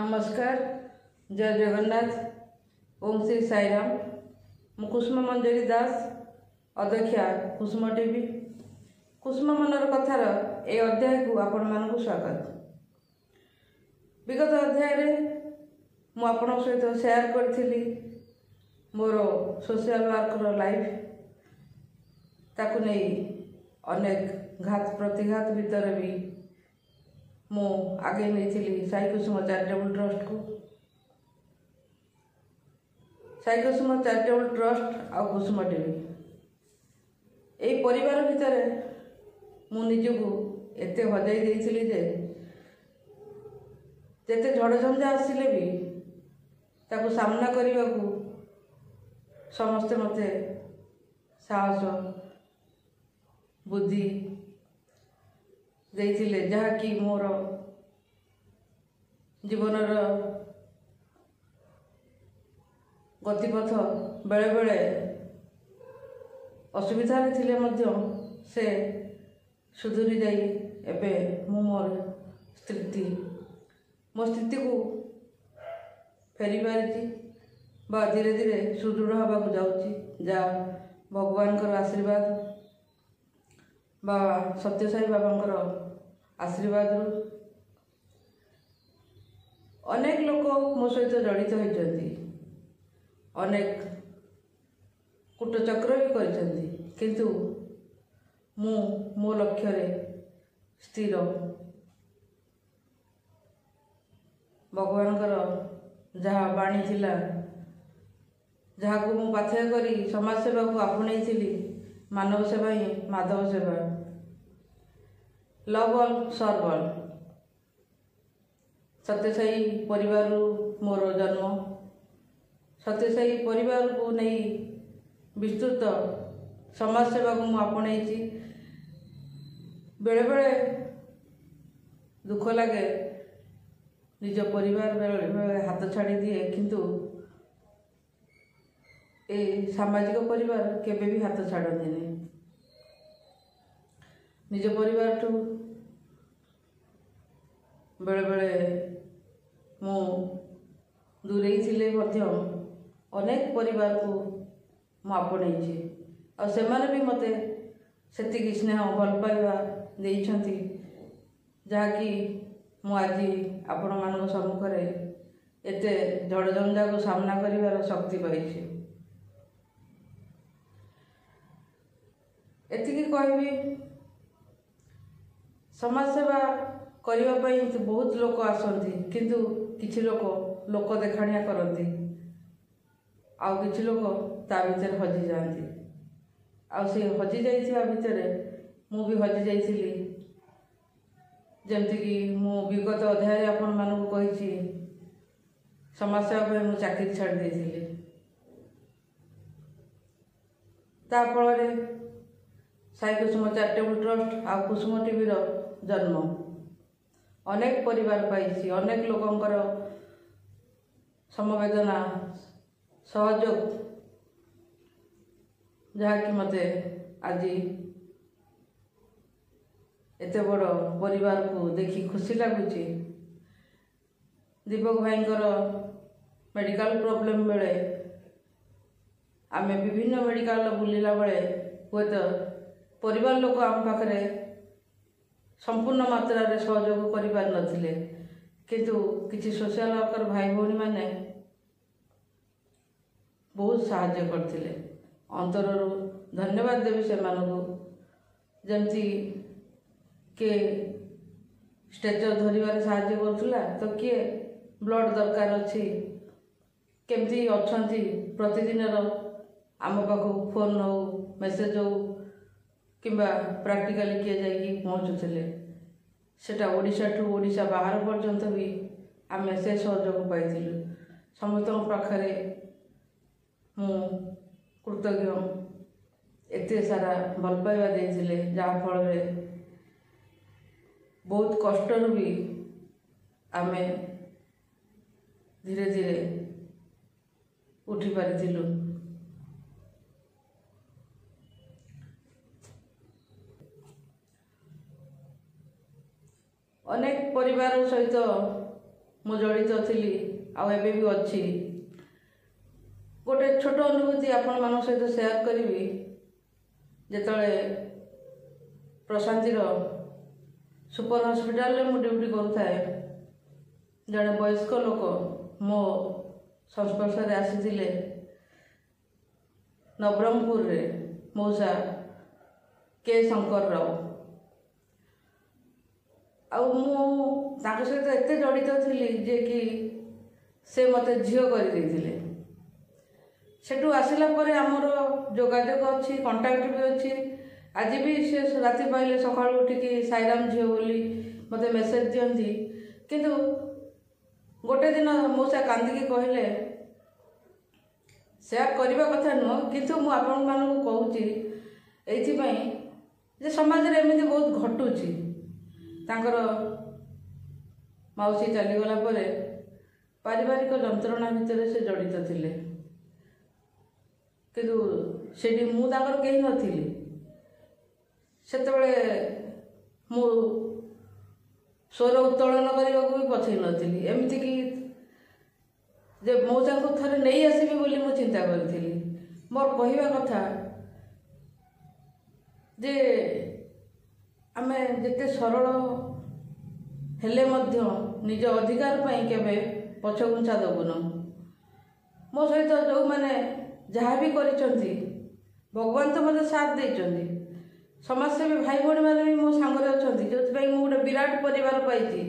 नमस्कार। जय जगन्नाथ। ओम श्री साईराम। मु कुसुम मंजरी दास, अध्यक्षा कुसुम टीवी। कुसुम मनर कथार ए अध्याय को आपण मानक स्वागत। विगत अध्याय रे मु आपण सहित शेयर करथिली मोर सोशल वर्कर लाइफ ताकू नहीं अनेक घात प्रतिघात भितर भी मु आगे नहीं साई कुसुम चैरिटेबल ट्रस्ट को। साई कुसुम चैरिटेबल ट्रस्ट आ कुसुम टीवी यही परिवार भितर मु निजको एते हजाई देइथिली जे जेते झड़झंझा आसिले भी ताको सामना करने को समस्ते मते साहस बुद्धि देइथिले, जहाँकि मोर जीवनर गतिपथ बेले बेले असुविधा थिले मध्य से सुधुरी जाई एबे मु मोर मो स्थिति को फेरी पारिछि बा धीरे धीरे सुदृढ़ हवा को जाउछि। जा भगवान कर आशीर्वाद बा सत्यसाई बाबांकर आशीर्वाद अनेक लोक मो सहित जड़ित होइछन्ति, अनेक कूटचक्र भी करिछन्ति, किंतु मु मो लक्ष्य रे स्थिर। भगवान जहाँ बाणी थिला जहाँ को मु पाथेय करी समाज सेवा को आपणई थिली, मानव सेवा ही माधव सेवा, लव ऑल सर्व ऑल। सत्यसाई परिवार मोर जन्म, सत्यसाई परिवार को नहीं विस्तृत समाज सेवा को मु आपणई। बेले बेले दुख लगे निज परिवार बेले बेले हाथ छाड़ी दिए, किंतु ए सामाजिक परिवार केबे भी हाथ छाड़ती नहीं। निज परिवार ठू बेले बेले मु दूरे थिले मध्य अनेक परिवार को मु आपणई और सेमाने भी मते सेतिकी स्नेह भल पाइबा देइछन्ति, जहाँकि मु आज आपण मानक सम्मुख एते झड़झंझा को सामना करिवार शक्ति पाइछि। एतिकी कहबी समाज सेवा करने तो बहुत लोक आसती, किंतु किछि लोक देखाणिया करती, आउ किछि लोक ता भीतर हजि जाती। आउ से हजि जाइथिबा भितर मु भी हजि जाइथिली। जेमति कि मु विगत अध्याय आपण मानक कहिछि समाज सेवा पे मु चाकरी छाड़ देइथिली। ता फल साई कुसुम चैरिटेबल ट्रस्ट आ कुसुम टीवी जन्म अनेक परिवार पाई, अनेक लोकंकर समवेदना सहयोग, जहाँकि मते आज एते बड़ परिवार को देखी खुशी लगुच। दीपक भाई मेडिकल प्रॉब्लम बेले आमे विभिन्न मेडिकल बुलिला बेले हुए तो परिवार लोक आम पाखे संपूर्ण मात्रा रे सहयोग करि पार नथिले, किंतु किछि सोशल वर्कर भाई भौणी माने बहुत साहाय्य करथिले। अंतररू धन्यवाद देवी से मानकु। जेमती के स्ट्रेचर धरिबार साहाय्य करथुला, तो किए ब्लड दरकार अछि, केमती अछंती प्रतिदिन आम पाखु फोन हो मेसेज हो किंबा प्रैक्टिकली किए जाइए पहुँचुले। सेटा ओडिशा ठू ओडिशा बाहर पर्यंत भी आम से सहयोग पाई। समस्त पाखे मु कृतज्ञ, एते सारा भल पाइबा देइथिले, जहाँ फल बहुत कष्टर भी आमे धीरे धीरे उठी पारिथिलु। अनेक परिवार सहित ମୁଁ ଜଡ଼ିତ ଥିଲି ଆଉ ଏବେ ବି ଅଛି। ଗୋଟେ ଛୋଟ ଅନୁଭୂତି ଆପଣମାନଙ୍କ ସହିତ ସେୟାର କରିବି। ଯେତେବେଳେ ପ୍ରଶାନ୍ତିର ସୁପର ହସ୍ପିଟାଲରେ ମୁଁ ଡ୍ୟୁଟି କରୁଥାଏ, ଜଣେ ବୟସ୍କ ଲୋକ ମୋ ସଂସ୍ପର୍ଶରେ ଆସିଥିଲେ। ନବରଙ୍ଗପୁରରେ ମଉସା କେ ଶଙ୍କର ରାଓ। ଆଉ ମୁଁ ତାଙ୍କ ସହିତ ଏତେ ଜଡ଼ିତ ଥିଲି ଯେ କି ସେ ମୋତେ ଝିଅ କରିଦେଇଥିଲେ। ସେଠୁ ଆସିଲା ପରେ ଆମର ଯୋଗାଯୋଗ ଅଛି, କଣ୍ଟାକ୍ଟ ବି ଅଛି। ଆଜି ବି ସେ ରାତି ପାଇଲେ ସକାଳୁ ଉଠିକି ସାଇରାମ ଝିଅ ବୋଲି ମୋତେ ମେସେଜ ଦିଅନ୍ତି। କିନ୍ତୁ ଗୋଟେ ଦିନ ମଉସା କାନ୍ଦିକି କହିଲେ, ସେୟାର କରିବା କଥା ନୁହଁ, କିନ୍ତୁ ମୁଁ ଆପଣମାନଙ୍କୁ କହୁଛି ଏଇଥିପାଇଁ ଯେ ସମାଜରେ ଏମିତି ବହୁତ ଘଟୁଛି। ତାଙ୍କର ମାଉସୀ ଚାଲିଗଲା ପରେ ପାରିବାରିକ ଯନ୍ତ୍ରଣା ଭିତରେ ସେ ଜଡ଼ିତ ଥିଲେ, କିନ୍ତୁ ସେଠି ମୁଁ ତାଙ୍କର କେହି ନଥିଲି। ସେତେବେଳେ ମୁଁ ସ୍ୱର ଉତ୍ତୋଳନ କରିବାକୁ ବି ପଛେଇ ନଥିଲି। ଏମିତିକି ଯେ ମଉସାଙ୍କୁ ଥରେ ନେଇ ଆସିବି ବୋଲି ମୁଁ ଚିନ୍ତା କରିଥିଲି। ମୋର କହିବା କଥା ଯେ ଆମେ ଯେତେ ସରଳ ହେଲେ ମଧ୍ୟ ନିଜ ଅଧିକାର ପାଇଁ କେବେ ପଛଘୁଞ୍ଚା ଦେବୁନୁ। ମୋ ସହିତ ଯେଉଁମାନେ ଯାହା ବି କରିଛନ୍ତି, ଭଗବାନ ତ ମୋତେ ସାଥ ଦେଇଛନ୍ତି। ସମାଜସେବୀ ଭାଇ ଭଉଣୀମାନେ ବି ମୋ ସାଙ୍ଗରେ ଅଛନ୍ତି, ଯେଉଁଥିପାଇଁ ମୁଁ ଗୋଟେ ବିରାଟ ପରିବାର ପାଇଛି।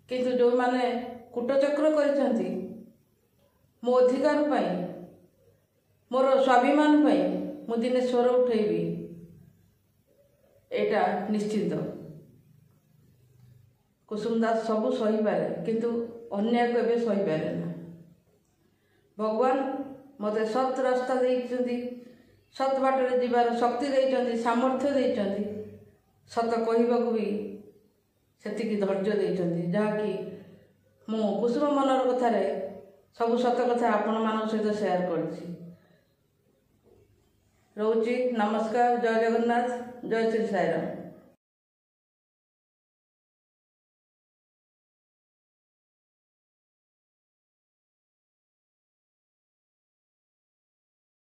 କିନ୍ତୁ ଯେଉଁମାନେ କୂଟଚକ୍ର କରିଛନ୍ତି, ମୋ ଅଧିକାର ପାଇଁ, ମୋର ସ୍ୱାଭିମାନ ପାଇଁ ମୁଁ ଦିନେ ସ୍ୱର ଉଠେଇବି, ଏଇଟା ନିଶ୍ଚିତ। କୁସୁମ ଦାସ ସବୁ ସହିପାରେ, କିନ୍ତୁ ଅନ୍ୟାୟ କେବେ ସହିପାରେ ନା। ଭଗବାନ ମୋତେ ସତ୍ ରାସ୍ତା ଦେଇଛନ୍ତି, ସତ୍ ବାଟରେ ଯିବାର ଶକ୍ତି ଦେଇଛନ୍ତି, ସାମର୍ଥ୍ୟ ଦେଇଛନ୍ତି। ସତ କହିବାକୁ ବି ସେତିକି ଧୈର୍ଯ୍ୟ ଦେଇଛନ୍ତି, ଯାହାକି ମୁଁ କୁସୁମ ମନର କଥାରେ ସବୁ ସତ କଥା ଆପଣମାନଙ୍କ ସହିତ ସେୟାର କରିଛି। ରହୁଛି। ନମସ୍କାର। ଜୟ ଜଗନ୍ନାଥ। ଜୟ ଶ୍ରୀ ସାଇରାମ।